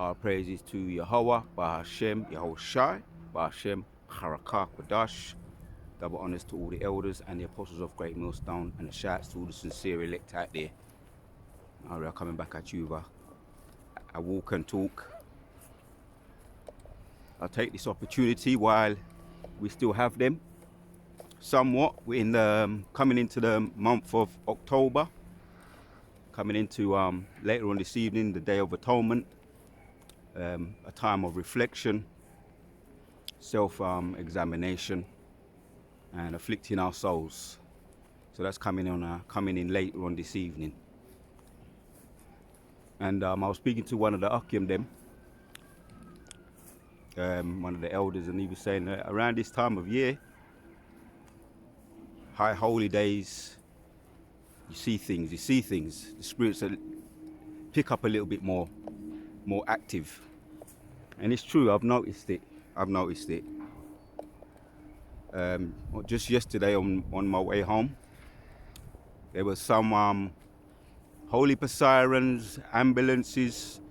Our praises to Yahweh, Bahashem, Yahushai, Bahashem, Harakah, Quadash. Double honors to all the elders and the apostles of Great Millstone, and the shouts to all the sincere elect out there. We are coming back at you with a walk and talk. I'll take this opportunity while we still have them. Somewhat, we're in the, coming into the month of October, coming into later on this evening, the Day of Atonement, a time of reflection, self-examination, and afflicting our souls. So that's coming in later on this evening. And I was speaking to one of the Akim them, one of the elders, and he was saying that around this time of year, high holy days, you see things, the spirits pick up a little bit more active. And it's true, I've noticed it. Just yesterday on my way home, there was some holy sirens, ambulances,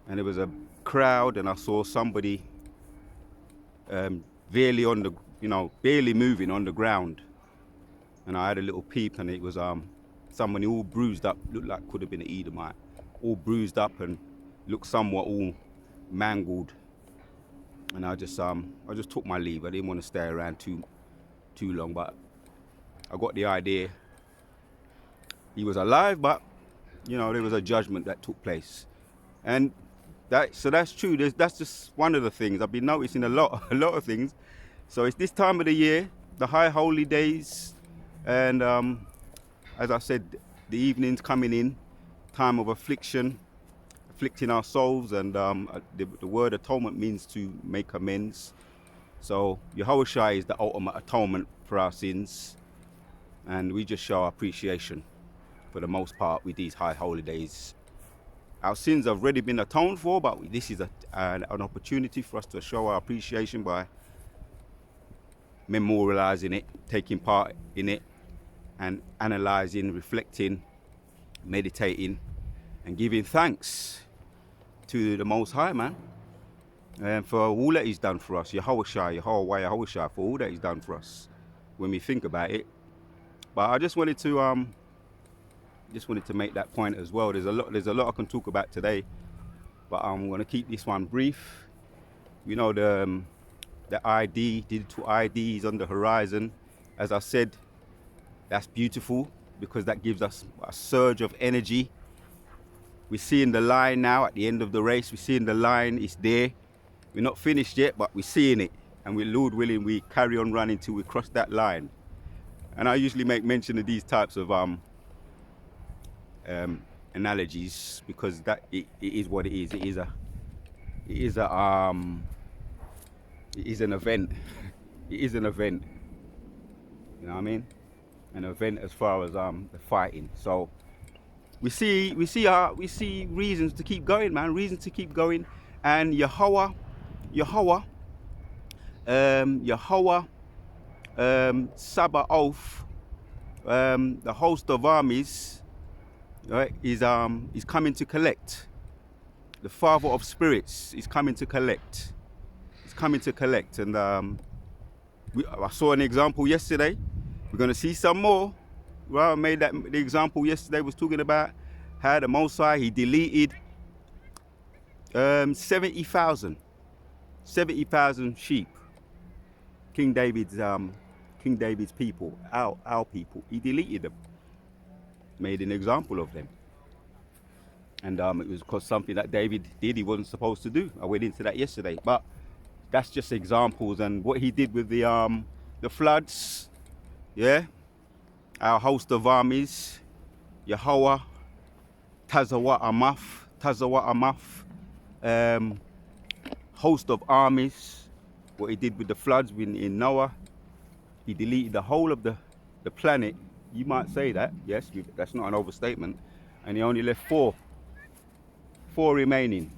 and there was a crowd, and I saw somebody barely moving on the ground. And I had a little peep, and it was somebody all bruised up, looked like could have been an Edomite, all bruised up and looked somewhat all mangled. And I just took my leave. I didn't want to stay around too long, but I got the idea. He was alive, but there was a judgment that took place, and that's true. That's just one of the things I've been noticing a lot of things. So it's this time of the year, the high holy days, and as I said, the evenings coming in, time of afflicting our souls, and the word atonement means to make amends. So Yahushua is the ultimate atonement for our sins, and we just show our appreciation for the most part with these high holy days. Our sins have already been atoned for, but this is an opportunity for us to show our appreciation by memorializing it, taking part in it, and analyzing, reflecting, meditating, and giving thanks to the Most High, man, and for all that He's done for us, Yahushua, for all that He's done for us when we think about it. But I just wanted to make that point as well. There's a lot I can talk about today, but I'm going to keep this one brief. The digital ID is on the horizon. As I said, that's beautiful because that gives us a surge of energy. We're seeing the line now at the end of the race. We're seeing the line, it's there. We're not finished yet, but we're seeing it. And we're, Lord willing, we carry on running till we cross that line. And I usually make mention of these types of analogies because that it is what it is. It is an event. It is an event. You know what I mean? An event as far as the fighting. So we see reasons to keep going, man. Reasons to keep going. And Yahweh, Sabaoth, the host of armies, right, is coming to collect. The Father of spirits is coming to collect. He's coming to collect, and I saw an example yesterday. We're going to see some more. Well, I made the example yesterday was talking about how the Most High, He deleted 70,000 sheep. King David's people, our people. He deleted them, made an example of them, and it was because something that David did he wasn't supposed to do. I went into that yesterday, but that's just examples. And what he did with the floods, yeah, our host of armies, Yahweh, Tazawat Amath, host of armies. What he did with the floods in Noah, he deleted the whole of the planet. You might say that, yes, that's not an overstatement. And he only left four remaining.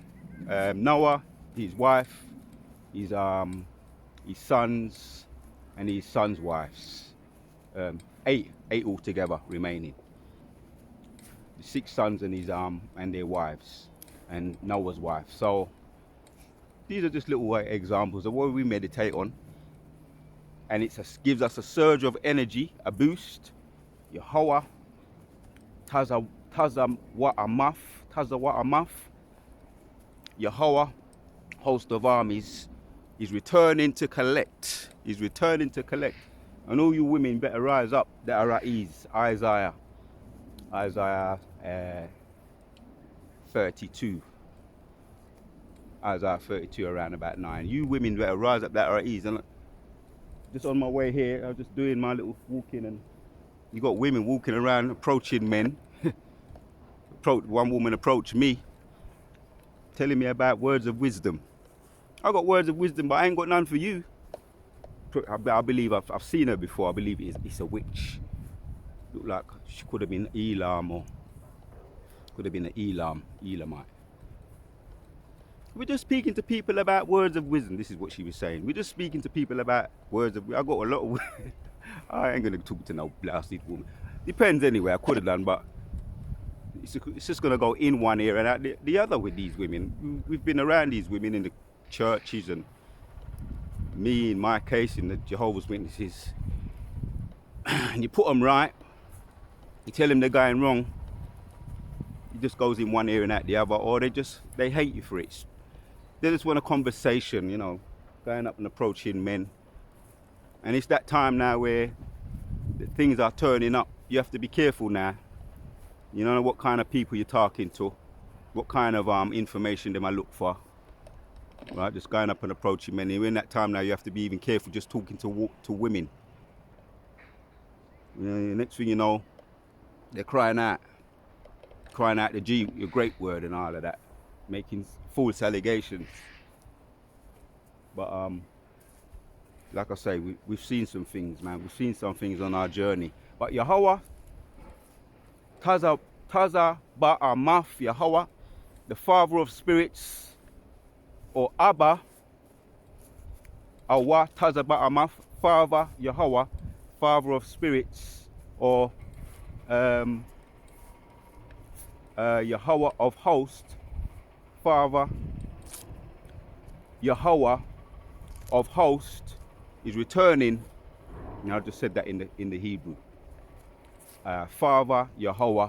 Noah, his wife, his sons, and his sons' wives. Eight altogether remaining. 6 sons and his and their wives, and Noah's wife. So these are just little examples of what we meditate on, and it gives us a surge of energy, a boost. Yahweh, Taza Wa'amaf, Taza Wa'amaf, Yahweh, host of armies, is returning to collect. He's returning to collect. And all you women better rise up that are at ease. Isaiah 32. Isaiah 32 around about 9. You women better rise up that are at ease. And just on my way here, I was just doing my little walking, and you got women walking around approaching men. One woman approached me, telling me about words of wisdom. I got words of wisdom, but I ain't got none for you. I believe I've seen her before. I believe it's a witch. Look like she could have been Elam, or could have been an Elamite. We're just speaking to people about words of wisdom. This is what she was saying. We're just speaking to people about words of. I got a lot of. I ain't gonna talk to no blasted woman. Depends anyway. I could have done, but it's just gonna go in one ear and out the other with these women. We've been around these women in the churches, and me in my case in the Jehovah's Witnesses. And you put them right. You tell them they're going wrong. It just goes in one ear and out the other, or they hate you for it. They just want a conversation, you know, going up and approaching men. And it's that time now where things are turning up. You have to be careful now. You know what kind of people you're talking to, what kind of information they might look for. Right, just going up and approaching men. In that time now, you have to be even careful just talking to women. You know, next thing you know, they're crying out the G, your great word and all of that, making false allegations. But like I say, we've seen some things, man. We've seen some things on our journey. But Yahweh, Taza Ba'amaf, Yahweh, the Father of spirits, or Abba, Awa Taza Ba'amaf, Father Yahweh, Father of spirits, or Yahweh of hosts, Father Yahweh of hosts is returning. And I just said that in the Hebrew. Father Yahweh,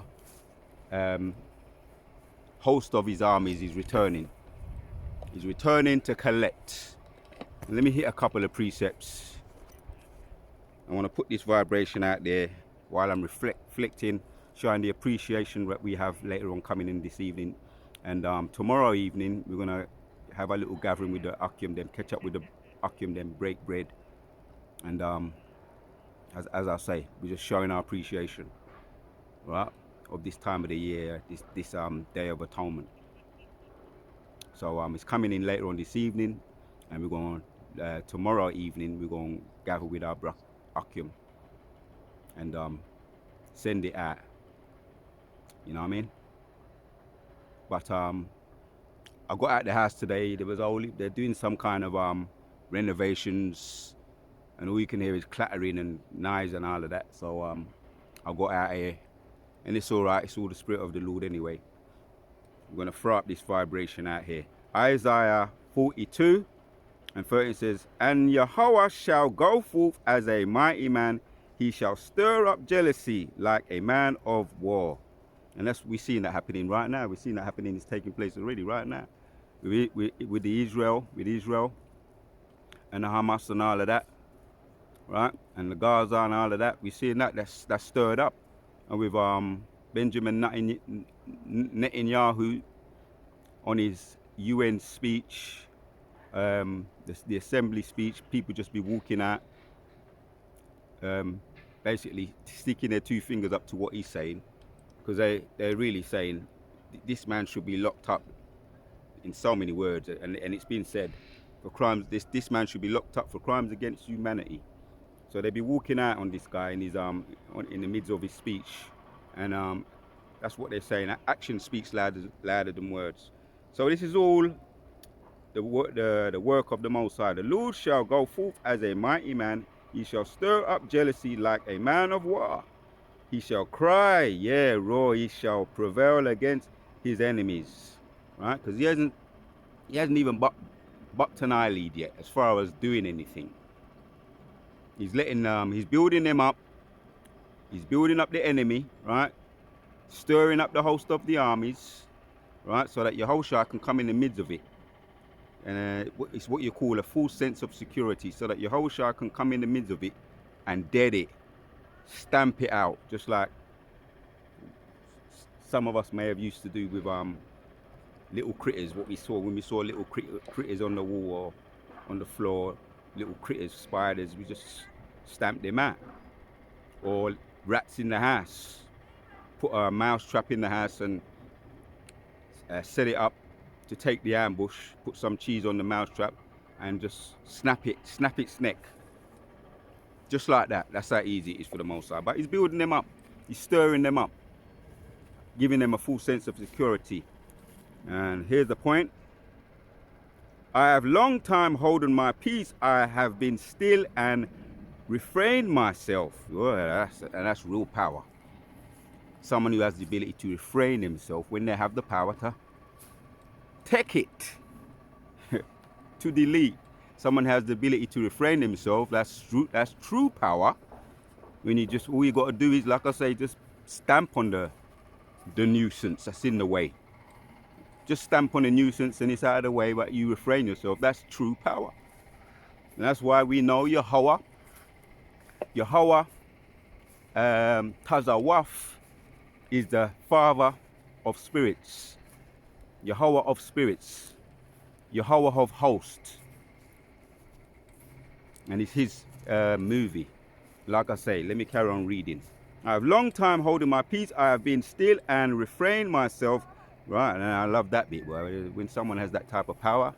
host of his armies, is returning. He's returning to collect. And let me hit a couple of precepts. I want to put this vibration out there while I'm reflecting, showing the appreciation that we have later on coming in this evening. And tomorrow evening, we're going to have a little gathering with the Akim, then catch up with the Akim, then break bread. And as I say, we're just showing our appreciation, right, of this time of the year, this Day of Atonement. So it's coming in later on this evening, and we're going tomorrow evening, we're going to gather with our Akim and send it out. You know what I mean? But I got out the house today. They're doing some kind of renovations, and all you can hear is clattering and knives and all of that. So I got out here, and it's all right. It's all the Spirit of the Lord anyway. I'm gonna throw up this vibration out here. Isaiah 42 and 13 says, "And Yahweh shall go forth as a mighty man. He shall stir up jealousy like a man of war." And we're seeing that happening right now. We're seeing that happening. It's taking place already right now. With Israel and the Hamas and all of that, right? And the Gaza and all of that. We're seeing that's stirred up. And with Benjamin Netanyahu on his UN speech, the assembly speech, people just be walking out, basically sticking their two fingers up to what he's saying, because they're really saying this man should be locked up in so many words, and it's been said for crimes. This man should be locked up for crimes against humanity. So they be walking out on this guy in his in the midst of his speech, and that's what they're saying. Action speaks louder than words. So this is all the work of the Most High. The Lord shall go forth as a mighty man. He shall stir up jealousy like a man of war. He shall cry, roar. He shall prevail against his enemies, right? Because he hasn't even bucked an eyelid yet as far as doing anything. He's letting he's building them up. He's building up the enemy, right? Stirring up the host of the armies, right? So that Yahushua can come in the midst of it. And it's what you call a full sense of security, so that Yahushua can come in the midst of it and dead it, stamp it out, just like some of us may have used to do with little critters. What we saw when we saw little critters on the wall or on the floor, little critters, spiders, we just stamped them out. Or rats in the house, put a mouse trap in the house and set it up to take the ambush, put some cheese on the mouse trap and just snap its neck. Just like that. That's how easy it is for the Most High. But he's building them up. He's stirring them up, giving them a full sense of security. And here's the point. I have long time holden my peace. I have been still and refrained myself. Oh, that's real power. Someone who has the ability to refrain himself when they have the power to take it, to delete. Someone has the ability to refrain himself. That's true power. When you just, all you got to do is, like I say, just stamp on the nuisance that's in the way. Just stamp on the nuisance and it's out of the way, but you refrain yourself. That's true power. And that's why we know Yahweh Tazawaf is the father of spirits. Yahweh of spirits. Yahweh of hosts. And it's his movie. Like I say, let me carry on reading. I have long time holding my peace. I have been still and refrained myself. Right, and I love that bit where when someone has that type of power,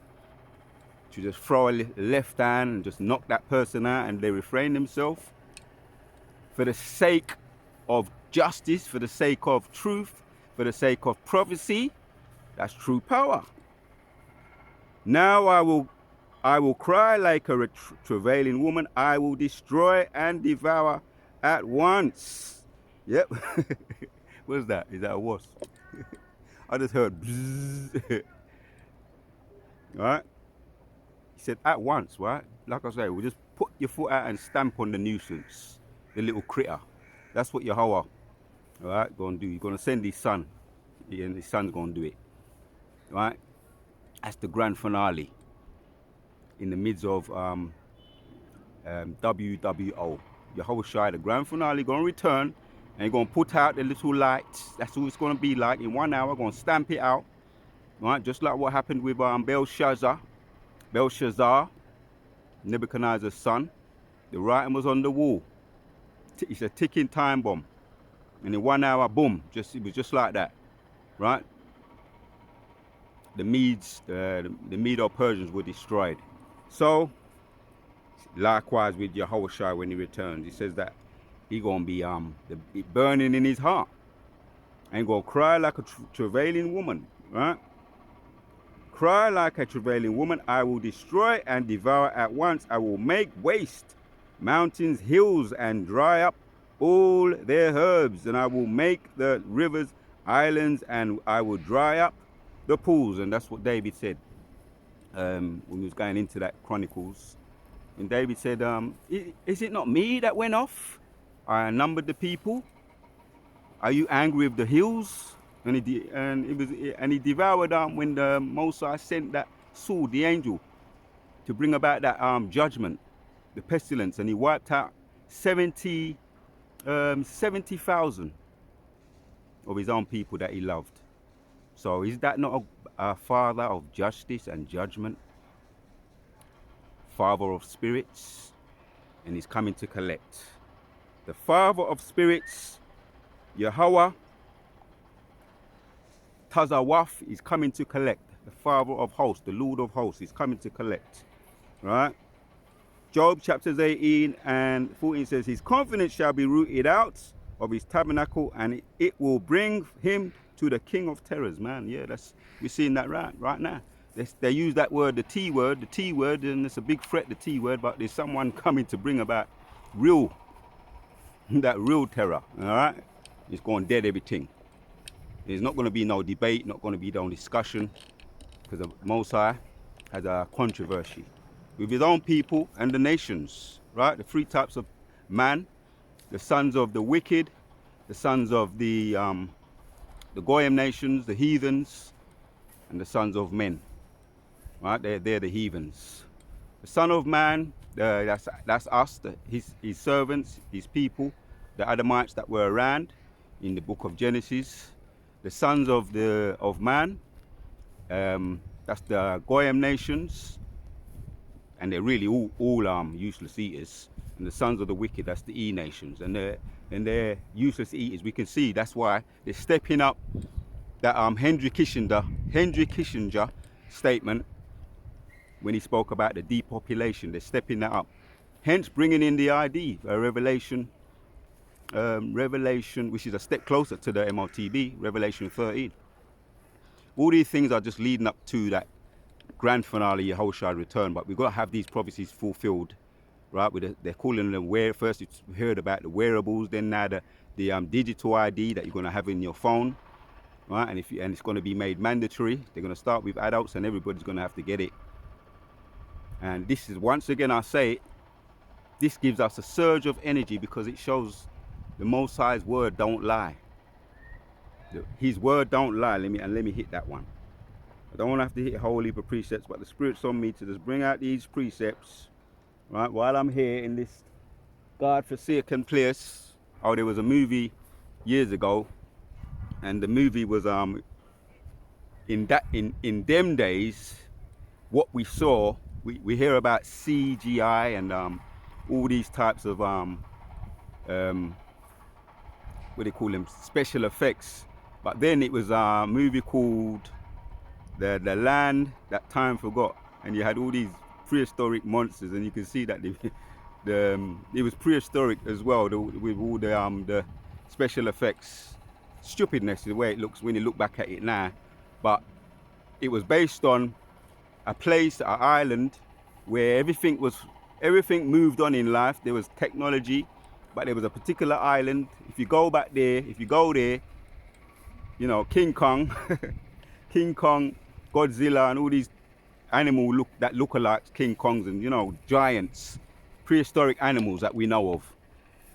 to just throw a left hand and just knock that person out and they refrain themselves for the sake of justice, for the sake of truth, for the sake of prophecy. That's true power. Now I will cry like a travailing woman. I will destroy and devour at once. Yep. What's that? Is that a wasp? I just heard bzzz. Right? He said at once, right? Like I say, we'll just put your foot out and stamp on the nuisance, the little critter. That's what Yahweh, right, gonna do. He's gonna send his son, and his son's gonna do it. Right? That's the grand finale in the midst of WWO. Yahushua, the grand finale, gonna return. And you're going to put out the little lights. That's what it's going to be like. In 1 hour, going to stamp it out. Right? Just like what happened with Belshazzar, Nebuchadnezzar's son. The writing was on the wall. It's a ticking time bomb. And in 1 hour, boom. It was just like that. Right? The Medo-Persians were destroyed. So, likewise with Yahushua when he returns. He says that he gonna be burning in his heart and gonna cry like a travailing woman, right? Cry like a travailing woman. I will destroy and devour at once. I will make waste mountains, hills, and dry up all their herbs. And I will make the rivers islands, and I will dry up the pools. And that's what David said when he was going into that Chronicles. And David said, is it not me that went off? I numbered the people. Are you angry with the hills? And he devoured when the Moses sent that sword, the angel, to bring about that judgment, the pestilence, and he wiped out 70,000 of his own people that he loved. So is that not a father of justice and judgment? Father of spirits, and he's coming to collect. The father of spirits, Yahweh Tazawaf, is coming to collect. The father of hosts, the Lord of hosts, is coming to collect. Right? Job chapters 18 and 14 says, his confidence shall be rooted out of his tabernacle, and it will bring him to the king of terrors. Man, yeah, we're seeing that right now. They use that word, the T word, and it's a big threat, the T word, but there's someone coming to bring about that real terror, all right? It's going dead everything. There's not going to be no debate, not going to be no discussion, because the Most High has a controversy with his own people and the nations, right? The three types of man: the sons of the wicked, the sons of the Goyim nations, the heathens, and the sons of men, right? They're the heathens. The son of man, that's us, his servants, his people, the Adamites that were around in the book of Genesis. The sons of man, that's the Goyim nations, and they're really all useless eaters. And the sons of the wicked, that's the E nations, and they're useless eaters. We can see that's why they're stepping up that Henry Kissinger statement when he spoke about the depopulation. They're stepping that up, hence bringing in the ID, Revelation, which is a step closer to the MOTB, Revelation 13. All these things are just leading up to that grand finale, Yahushua return. But we've got to have these prophecies fulfilled, right? They're calling them first it's heard about the wearables, then now the digital ID that you're going to have in your phone, right? And it's going to be made mandatory. They're going to start with adults, and everybody's going to have to get it. And this is, once again, I say it, this gives us a surge of energy because it shows the Most High's word don't lie. His word don't lie. Let me hit that one. I don't want to have to hit a whole heap of precepts, but the Spirit's on me to just bring out these precepts, right, while I'm here in this God-forsaken place. Oh, there was a movie years ago, and the movie was in them days, what we saw, we hear about CGI and all these types of what do they call them, special effects. But then it was a movie called The Land That Time Forgot, and you had all these prehistoric monsters, and you can see that it was prehistoric as well, with all the special effects. Stupidness is the way it looks when you look back at it now, but it was based on a place, an island, where everything moved on in life. There was technology, but there was a particular island. If you go there, you know, King Kong, Godzilla, and all these animals that look alike King Kongs, and, you know, giants, prehistoric animals that we know of.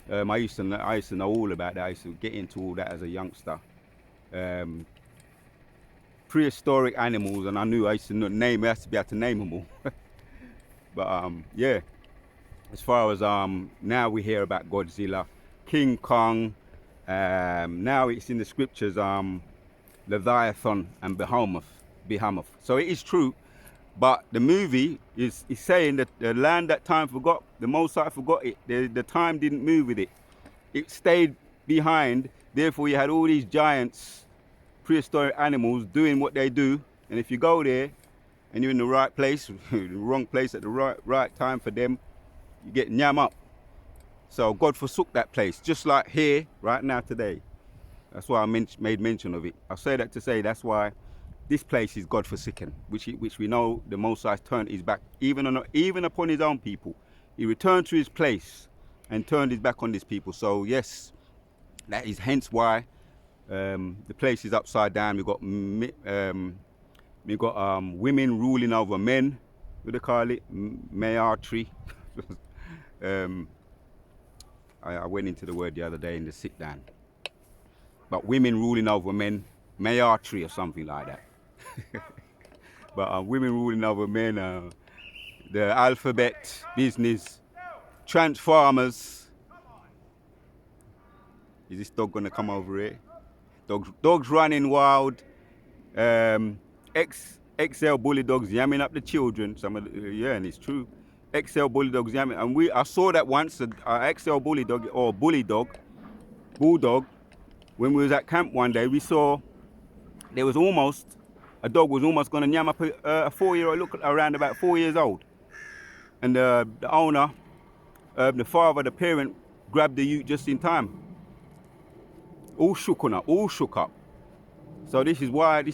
I used to know all about that. I used to get into all that as a youngster. Prehistoric animals, and I used to name. I used to be able to name them all. But yeah, as far as now we hear about Godzilla, King Kong. Now it's in the scriptures, Leviathan and Behemoth. So it is true, but the movie is saying that the land that time forgot, the Most High forgot it. The time didn't move with it. It stayed behind. Therefore, you had all these giants, prehistoric animals doing what they do. And if you go there and you're in the right place, the wrong place at the right time for them, you get nyam up. So God forsook that place, just like here, right now, today. That's why I made mention of it. I say that to say that's why this place is God forsaken, which we know the Most High turned his back even upon his own people. He returned to his place and turned his back on his people. So yes, that is hence why the place is upside down. We've got women ruling over men. What do they call it? Mayartry. I went into the word the other day in the sit down. But women ruling over men, mayartry or something like that. But women ruling over men, the alphabet business, transformers. Is this dog gonna come over here? Dogs running wild. XL bully dogs yamming up the children. And it's true. XL bully dogs yamming, and I saw that once. A XL bully dog or bulldog, when we was at camp one day, we saw a dog was almost gonna yam up a 4-year-old, look around about 4 years old, and the owner, the father, the parent, grabbed the youth just in time. All shook up. So this is what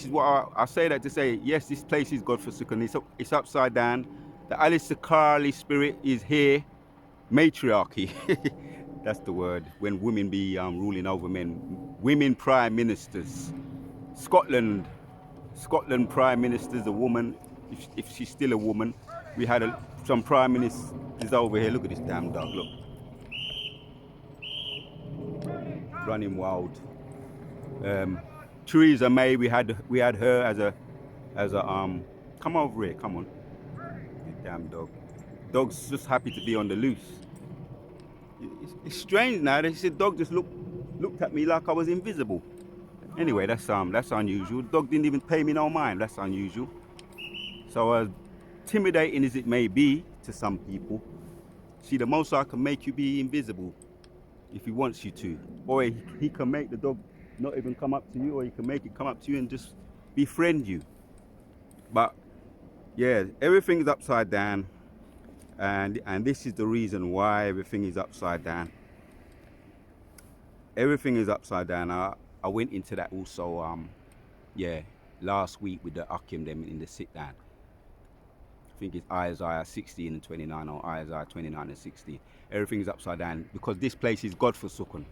I say that to say, yes, this place is God-forsaken. It's upside down. The Alistair Carley spirit is here. Matriarchy. That's the word. When women be ruling over men. Women prime ministers. Scotland prime minister's a woman. if she's still a woman. We had some prime ministers over here. Look at this damn dog. Look, running wild. Theresa May. We had her as a Come over here. Come on, you damn dog. Dog's just happy to be on the loose. It's strange now. They said dog just looked at me like I was invisible. Anyway, that's unusual. Dog didn't even pay me no mind. That's unusual. So as intimidating as it may be to some people, see, the Most High can make you be invisible if he wants you to, or he can make the dog not even come up to you, or he can make it come up to you and just befriend you. But yeah, everything is upside down, and this is the reason why everything is upside down. Everything is upside down. I went into that also last week with the Akim them in the sit down. I think it's Isaiah 16 and 29, or Isaiah 29 and 60. Everything is upside down because this place is God forsaken.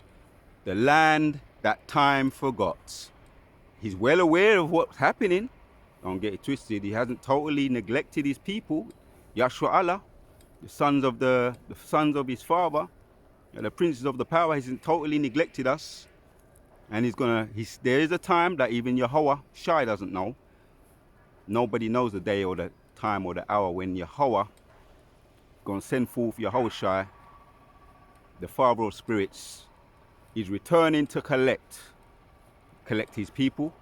The land that time forgot. He's well aware of what's happening. Don't get it twisted. He hasn't totally neglected his people. Yahshua Allah, the sons of his father, the princes of the power, hasn't totally neglected us. And there is a time that even Yahweh Shai doesn't know. Nobody knows the day or the time or the hour when Yahweh going to send forth Yahweh Shai, the Father of spirits, is returning to collect his people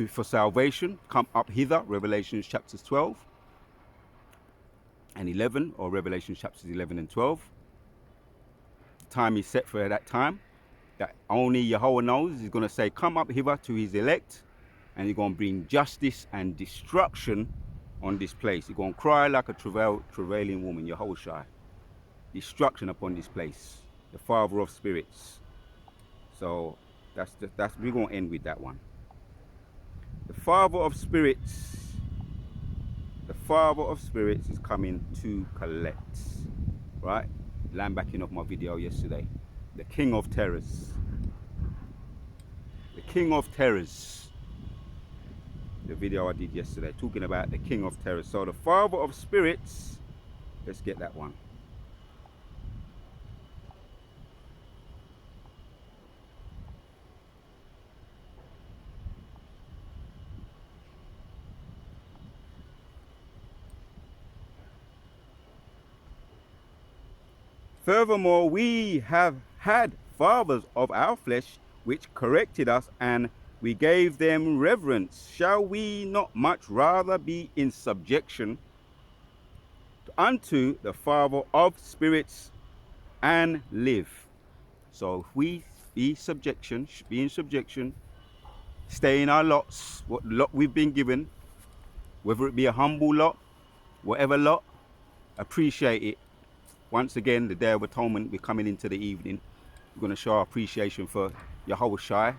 for salvation. Come up hither, Revelation chapters 12 and 11, or Revelation chapters 11 and 12. The time is set for that time that only Yahweh knows. He's going to say, come up hither to his elect, and he's going to bring justice and destruction on this place. He's going to cry like a travailing woman, Yahweh Shai. Destruction upon this place, the Father of spirits. So we're going to end with that one. The Father of spirits is coming to collect, right? Land backing off my video yesterday. The King of Terrors. The King of Terrors. The video I did yesterday, talking about the King of Terrors. So the Father of spirits, let's get that one. Furthermore, we have had fathers of our flesh which corrected us, and we gave them reverence. Shall we not much rather be in subjection unto the Father of spirits and live? So if we be in subjection, stay in our lots, what lot we've been given, whether it be a humble lot, whatever lot, appreciate it. Once again, the Day of Atonement, we're coming into the evening. We're going to show our appreciation for Yahweh Shai,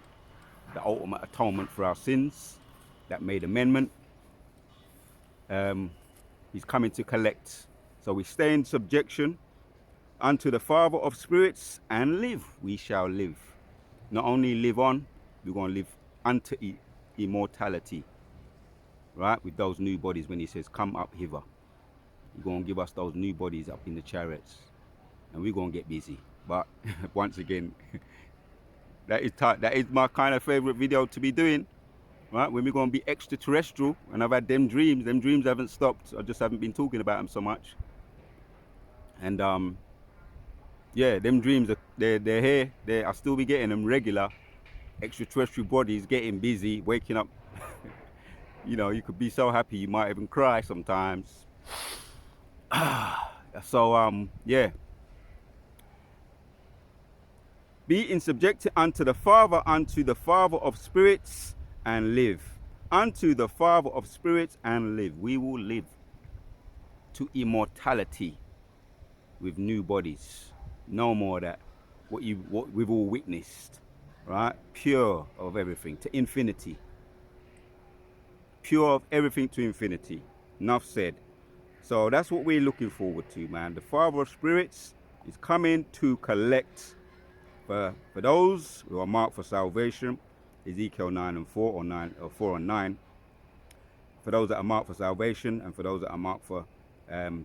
the ultimate atonement for our sins, that made amendment. He's coming to collect. So we stay in subjection unto the Father of spirits and live. We shall live. Not only live on, we're going to live unto immortality. Right? With those new bodies, when he says, come up hither. He's going to give us those new bodies up in the chariots, and we're going to get busy. But once again, that is my kind of favorite video to be doing, right? When we're going to be extraterrestrial, and I've had them dreams haven't stopped. I just haven't been talking about them so much. And yeah, them dreams they're here. I'll still be getting them regular. Extraterrestrial bodies getting busy, waking up. You know, you could be so happy you might even cry sometimes. So yeah, be in subjection unto the Father of spirits and live. Unto the Father of spirits and live. We will live to immortality with new bodies. No more that what we've all witnessed, right? Pure of everything to infinity. Pure of everything to infinity. Enough said. So that's what we're looking forward to, man. The Father of spirits is coming to collect for those who are marked for salvation. Ezekiel 9 and 4, or 4 and 9. for those that are marked for salvation and for those that are marked for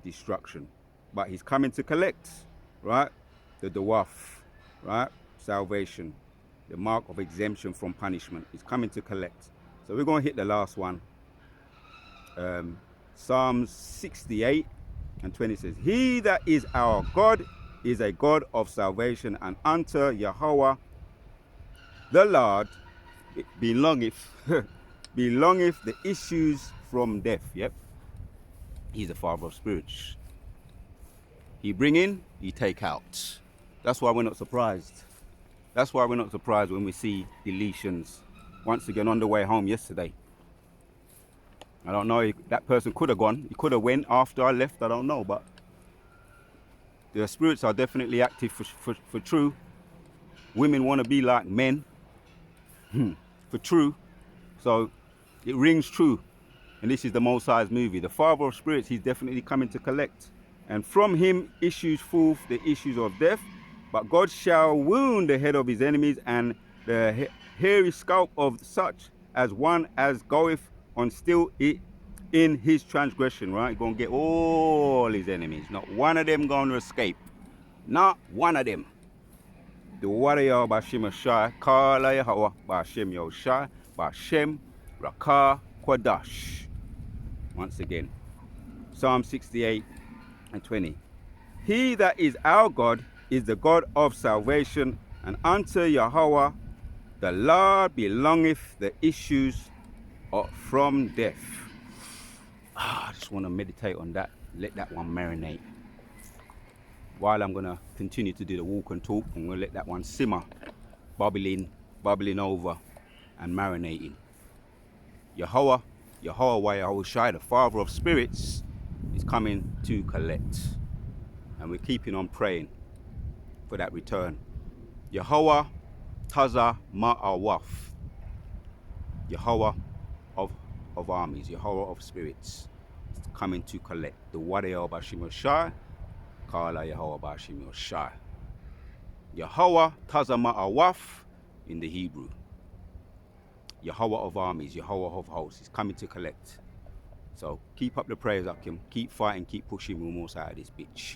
destruction. But he's coming to collect, right? The dawaf, right? Salvation, the mark of exemption from punishment. He's coming to collect. So we're going to hit the last one. Psalms 68 and 20 says, He that is our God is a God of salvation, and unto Yahweh the Lord belongeth belongeth the issues from death. Yep. He's the Father of spirits. He bring in, he take out. That's why we're not surprised. That's why we're not surprised when we see deletions. Once again, on the way home yesterday, I don't know, that person could have gone. He could have went after I left, I don't know. But the spirits are definitely active for true. Women want to be like men. For true. So it rings true. And this is the Most High's movie. The Father of spirits, he's definitely coming to collect. And from him issues forth the issues of death. But God shall wound the head of his enemies, and the hairy scalp of such as one as goeth on still it in his transgression. Right? He's going to get all his enemies. Not one of them going to escape. Not one of them. The warrior Bashim Shai, Kala Yahweh, Bashim Yoshai, Bashem, Rakah, Kwadash. Once again, Psalm 68 and 20. He that is our God is the God of salvation, and unto Yahweh the Lord belongeth the issues from death. I just want to meditate on that. Let that one marinate. While I'm going to continue to do the walk and talk, I'm going to let that one simmer, bubbling over and marinating. Yahweh Shai, the Father of spirits, is coming to collect. And we're keeping on praying for that return. Yahweh Taza Ma'awaf. Yahweh of armies, Yahweh of spirits, is coming to collect. The warrior Bashim Shai. Kala Yahweh Bashim Yoshai. Yahweh Tazama Awaf in the Hebrew. Yahweh of armies, Yahweh of hosts is coming to collect. So keep up the prayers, Akim. Keep fighting, keep pushing. We're almost out of this bitch.